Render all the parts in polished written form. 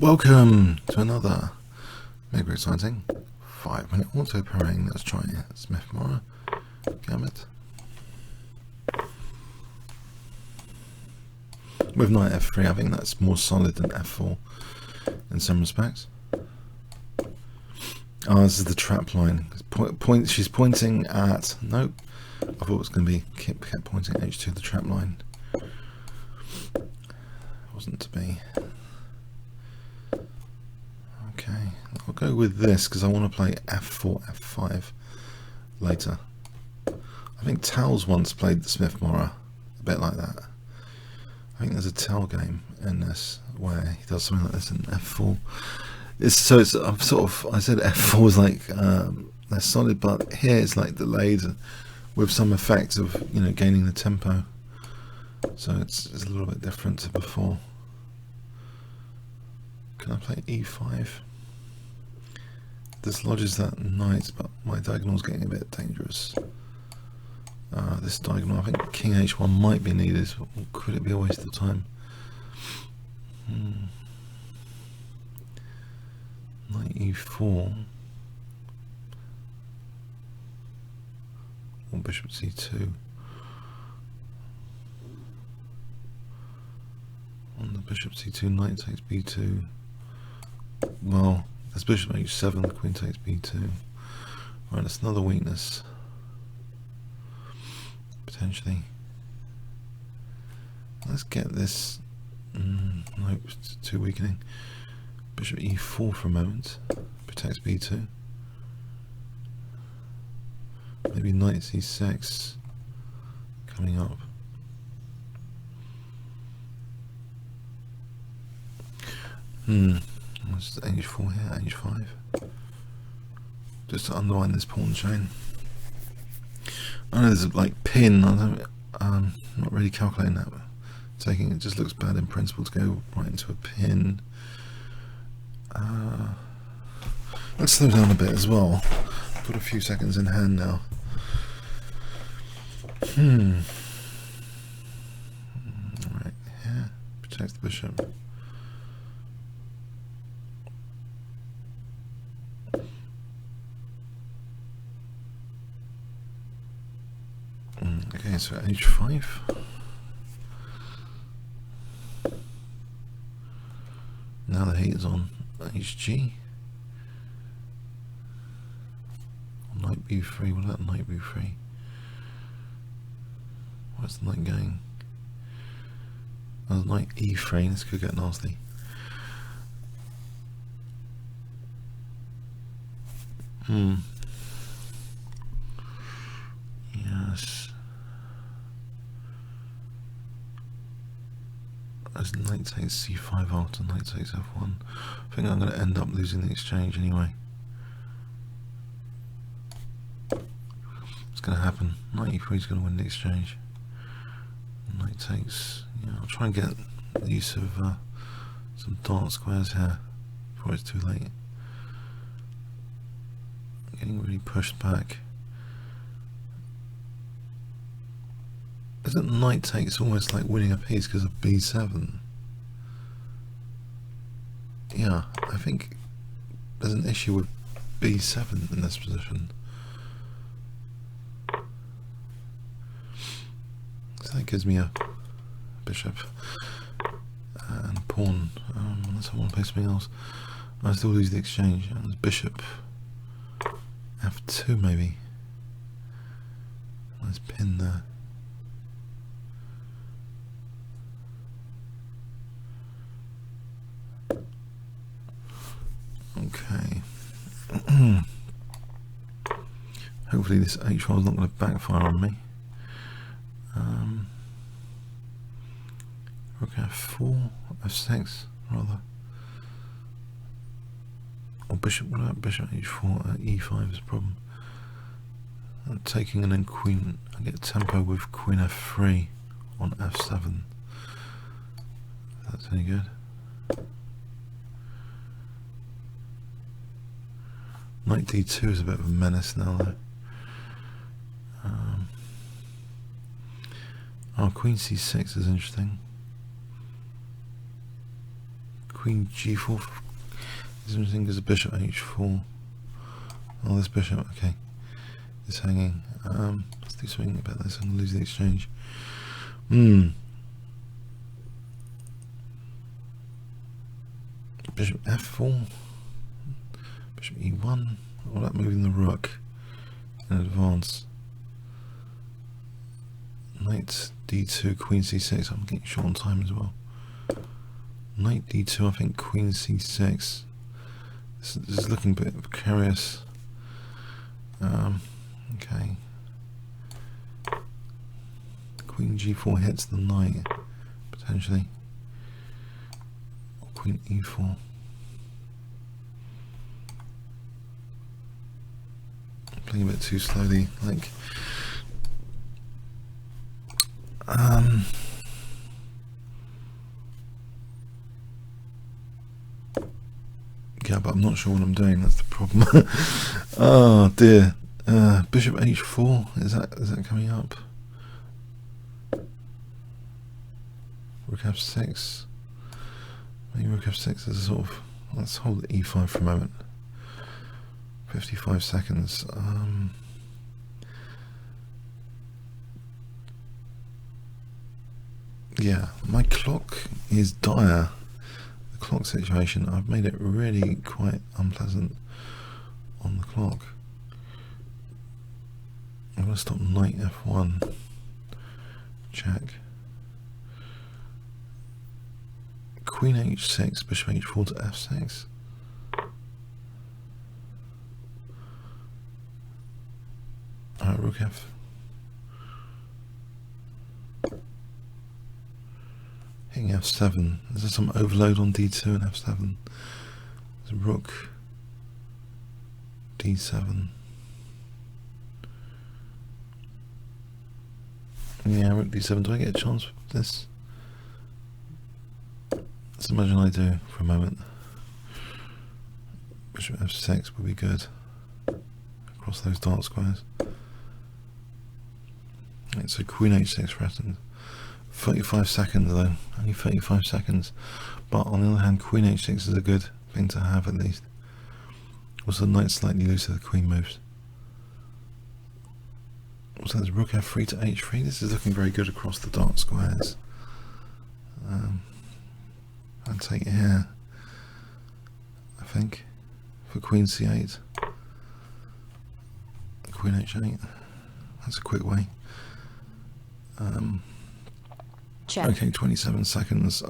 Welcome to another mega exciting 5-minute auto pairing. Let's try Smith-Morra gambit with knight f3. I think that's more solid than f4 in some respects. Oh, this is the trap line. She's pointing at, nope, I thought it was going to be kept pointing at h2, the trap line. It wasn't to be. Okay, I'll go with this because I want to play f4, f5 later. I think Tal's once played the Smith-Morra a bit like that. I think there's a Tal game in this where he does something like this in f4. I said f4 is like they're solid, but here it's like delayed with some effect of, you know, gaining the tempo. So it's a little bit different to before. Can I play e5? This lodges that knight, but my diagonal is getting a bit dangerous. This diagonal, I think king h1 might be needed. Could it be a waste of time? Knight e4 or bishop c2. On the bishop c2, knight takes b2. Well, there's bishop h7, queen takes b2. Right, that's another weakness. Potentially. Let's get this. Nope, it's too weakening. Bishop e4 for a moment. Protects b2. Maybe knight c6 coming up. Let's h4 here, h5. Just to underline this pawn chain. I know there's a like pin. I'm not really calculating that. Taking it just looks bad in principle to go right into a pin. Let's slow down a bit as well. Got a few seconds in hand now. Right here, protects the bishop. Okay, so h5. Now the heat is on. hg. Knight b3. What about knight b3? Where's the knight going? Oh, knight e3. This could get nasty. Yes. As knight takes c5 after knight takes f1. I think I'm going to end up losing the exchange anyway. It's going to happen. Knight e3 is going to win the exchange. Knight takes. Yeah, I'll try and get the use of some dark squares here before it's too late. I'm getting really pushed back. Isn't knight takes almost like winning a piece because of b7? Yeah, I think there's an issue with b7 in this position. So that gives me a bishop and pawn. Unless I want to play something else, I still lose the exchange. And there's bishop f2 maybe. Nice pin there. Okay. Hopefully this h1 is not going to backfire on me. Rook f4, f6 rather. Or bishop, what about bishop h4, e5 is a problem. I'm taking and then queen, I get tempo with queen f3 on f7. If that's any good. Knight d2 is a bit of a menace now though. Queen c6 is interesting. Queen G4. This interesting because the bishop H4. Oh, this bishop, okay, is hanging. Let's do something about this. I'm going to lose the exchange. Bishop F4. Bishop E1. All that moving the rook in advance. Knight D2, Queen C6. I'm getting short on time as well. Knight D2, I think Queen C6. This is looking a bit precarious. Okay. Queen G4 hits the knight, potentially. Or Queen E4. I'm playing a bit too slowly, like. Yeah, but I'm not sure what I'm doing. That's the problem. Oh dear. Bishop H4. Is that coming up? Rook F6. Maybe Rook F6 is a sort of. Let's hold E5 for a moment. 55 seconds. Yeah, my clock is dire. The clock situation, I've made it really quite unpleasant on the clock. I'm going to stop knight F1. Check. Queen H6, bishop H4 to F6. Alright, rook F. Hitting F7. Is there some overload on D2 and F7? There's rook D7. Yeah, rook D7. Do I get a chance with this? Let's imagine I do for a moment. Bishop F6 would be good. Across those dark squares. Right, so Queen H6 threatened. 35 seconds though, only 35 seconds. But on the other hand, Queen H6 is a good thing to have at least. Also, the knight slightly looser, the queen moves. Also, there's Rook F3 to H3. This is looking very good across the dark squares. I'll take it here, I think, for Queen C8. Queen H8. That's a quick way. Check. Okay, 27 seconds.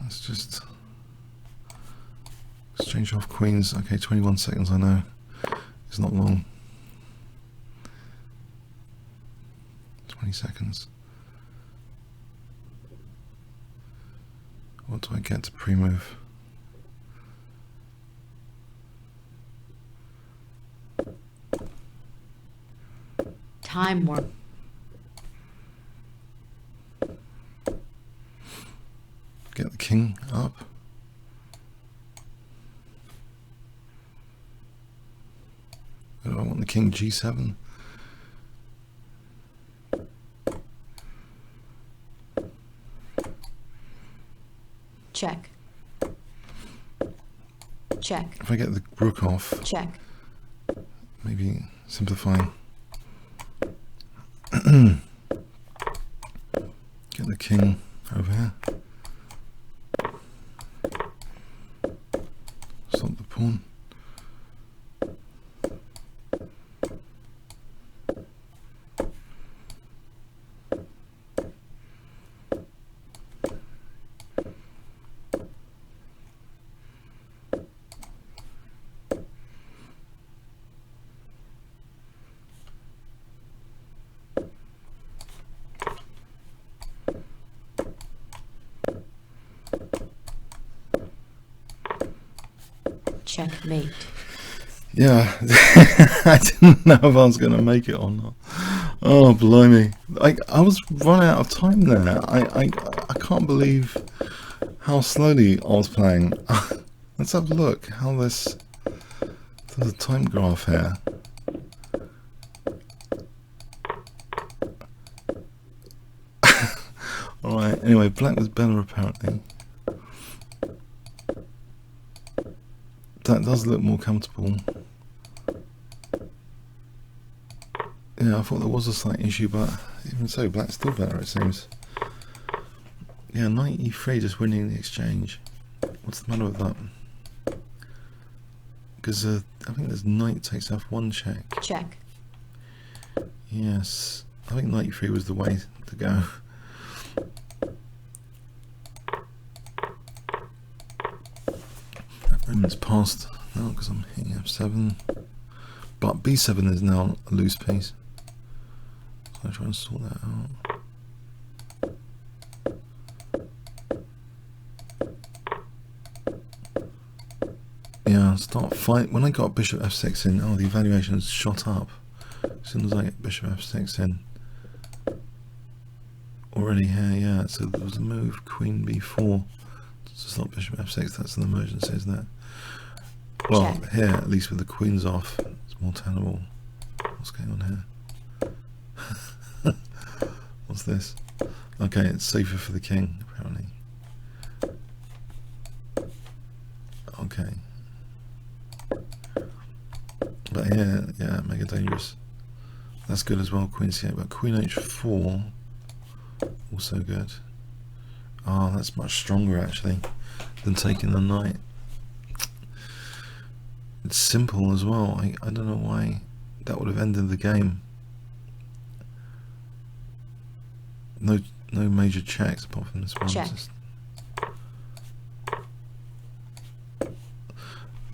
Let's just exchange off queens. Okay, 21 seconds, I know. It's not long. 20 seconds. What do I get to pre-move? Time warp. Get the king up. I want the king G7. Check. Check. If I get the rook off, Check. maybe simplifying. Get the king over here. Stop the pawn. Checkmate. Yeah, I didn't know if I was going to make it or not. Oh, blimey. I was running out of time there. I can't believe how slowly I was playing. Let's have a look how this... There's a time graph here. Alright, anyway, black was better apparently. That does look more comfortable. Yeah, I thought there was a slight issue, but even so, black's still better, it seems. Yeah, knight e3 just winning the exchange. What's the matter with that? Because I think there's knight takes f1 check. Check. Yes, I think knight e3 was the way to go. It's passed now because I'm hitting f7, but b7 is now a loose piece, so I'll try and sort that out. Yeah, start fight. When I got bishop f6 in, oh, the evaluation has shot up as soon as I get bishop f6 in. Already here, yeah. So there was a move, queen b4 to stop bishop f6. That's an emergency, isn't it? Well, check. Here, at least with the queens off, it's more tenable. What's going on here? What's this? Okay, it's safer for the king, apparently. Okay. But here, yeah, mega dangerous. That's good as well, queen c8, but queen h4, also good. Oh, that's much stronger, actually, than taking the knight. It's simple as well. I don't know why that would have ended the game. No major checks apart from this one. Check. Just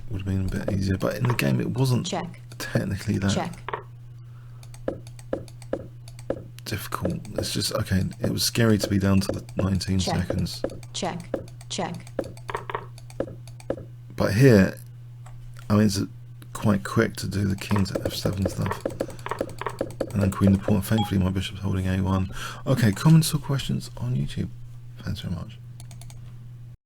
would have been a bit easier, but in the game it wasn't check. Technically that check. difficult. It's just okay. It was scary to be down to the 19 check. seconds. Check. Check. But here, I mean, it's quite quick to do the king to f7 stuff. And then queen to pawn. Thankfully, my bishop's holding a1. Okay, comments or questions on YouTube. Thanks very much.